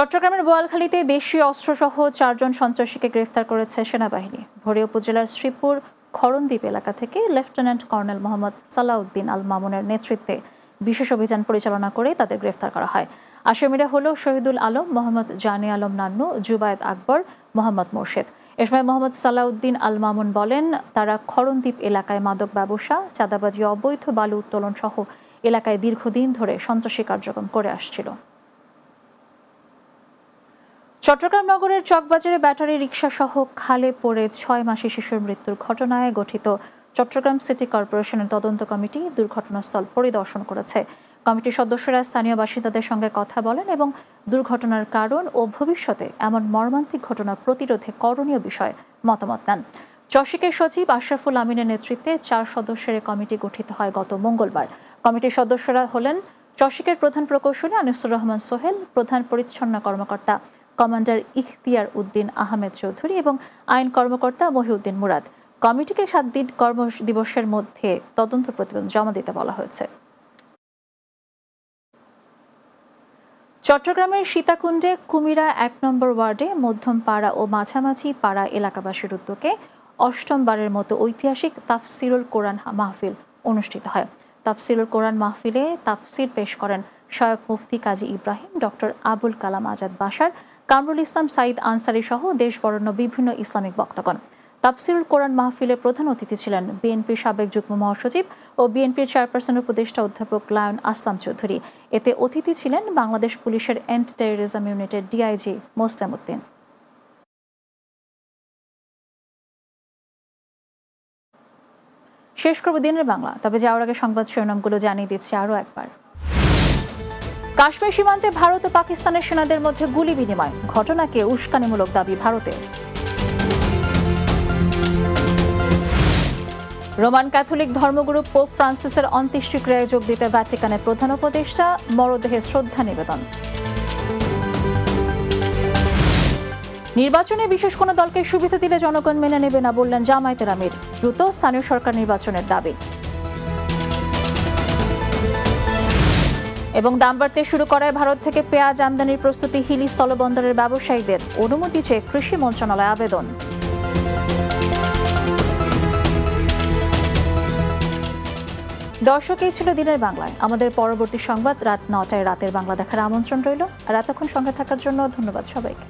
চট্টগ্রামের বোয়ালখালীতে দেশীয় অস্ত্রসহ 4 জন সন্ত্রাসীকে গ্রেফতার করেছে সেনাবাহিনী। ভোরে উপজেলার শ্রীপুর খরণদ্বীপ এলাকা থেকে লেফটেন্যান্ট কর্নেল মোহাম্মদ সালাউদ্দিন আল মামুনের নেতৃত্বে বিশেষ অভিযান পরিচালনা করে তাদের গ্রেফতার করা হয়। আসামিরা হল শহীদুল আলম, মোহাম্মদ জানে আলম নান্নু, জুবায়েদ আকবর, মোহাম্মদ মোর্শেদ। এ সময় মোহাম্মদ সালাউদ্দিন আল মামুন বলেন, তারা খরণদ্বীপ এলাকায় মাদক ব্যবসা, চাঁদাবাজি, অবৈধ বালু উত্তোলন সহ এলাকায় দীর্ঘদিন ধরে সন্ত্রাসী কার্যক্রম করে আসছিল। চট্টগ্রাম নগরের চকবাজারে ব্যাটারি রিকশা সহ খালে পড়ে 6 মাসে শিশুর মৃত্যুর ঘটনায় গঠিত চট্টগ্রাম সিটি কর্পোরেশনের তদন্ত কমিটি দুর্ঘটনাস্থল পরিদর্শন করেছে। কমিটির সদস্যরা স্থানীয় বাসিন্দাদের সঙ্গে কথা বলেন এবং দুর্ঘটনার কারণ ও ভবিষ্যতে এমন মর্মান্তিক ঘটনা প্রতিরোধে করণীয় বিষয়ে মতামত নেন। চসিকের সচিব আশরাফুল আমিনের নেতৃত্বে 4 সদস্যের কমিটি গঠিত হয় গত মঙ্গলবার। কমিটির সদস্যরা হলেন চসিকের প্রধান প্রকৌশলী আনিসুর রহমান সোহেল, প্রধান পরিচ্ছন্ন কর্মকর্তা কমান্ডার ইখতিয়ার উদ্দিন আহমেদ চৌধুরী এবং আইন কর্মকর্তা মহিউদ্দিন মুরাদ। কমিটিকে 7 দিন কর্মদিবসের মধ্যে তদন্ত প্রতিবেদন জমা দিতে বলা হয়েছে। চট্টগ্রামের সীতাকুণ্ডে কুমিরা 1 নম্বর ওয়ার্ডে মধ্যম পাড়া ও মাঝামাঝি পাড়া এলাকাবাসীর উদ্যোগে 8ম বারের মতো ঐতিহাসিক তাফসিরুল কোরআন মাহফিল অনুষ্ঠিত হয়। তাফসিরুল কোরআন মাহফিলে তাফসির পেশ করেন সহায়ক মুফতি কাজী ইব্রাহিম, ডক্টর আবুল কালাম আজাদ বাশার, কামরুল ইসলাম সাইদ আনসারি সহ দেশ বরেণ্য বিভিন্ন ইসলামিক বক্তাগণ। তাফসিরুল কোরআন মাহফিলে প্রধান অতিথি ছিলেন বিএনপির সাবেক যুগ্ম মহাসচিব ও বিএনপির চেয়ারপারসন উপদেষ্টা অধ্যাপক লায়ন আসলাম চৌধুরী। এতে অতিথি ছিলেন বাংলাদেশ পুলিশের অ্যান্টি টেররিজম ইউনিটের ডিআইজি মোসলেম উদ্দিন। শেষ করব দিনের বাংলা, তবে যাওয়ার আগে সংবাদ শিরোনামগুলো জানিয়ে দিচ্ছি আরও একবার। কাশ্মীর সীমান্তে ভারত ও পাকিস্তানের সেনাদের মধ্যে গুলি বিনিময়, ঘটনাকে উস্কানিমূলক দাবি ভারতের। রোমান ক্যাথলিক ধর্মগুরু পোপ ফ্রান্সিসের অন্ত্যেষ্টিক্রিয়ায় যোগ দিতে ভ্যাটিকানের প্রধান উপদেষ্টা, মরদেহে শ্রদ্ধা নিবেদন। নির্বাচনে বিশেষ কোনো দলকে সুবিধা দিলে জনগণ মেনে নেবে না বললেন জামায়াতের আমির, দ্রুত স্থানীয় সরকার নির্বাচনের দাবি। এবং দাম বাড়তে শুরু করায় ভারত থেকে পেঁয়াজ আমদানির প্রস্তুতি হিলি স্থলবন্দরের ব্যবসায়ীদের, অনুমতি চেয়ে কৃষি মন্ত্রণালয়ে আবেদন। দর্শক, এই ছিল দিনের বাংলায়। আমাদের পরবর্তী সংবাদ রাত 9টায় রাতের বাংলা দেখার আমন্ত্রণ রইল। আর এতক্ষণ সঙ্গে থাকার জন্য ধন্যবাদ সবাইকে।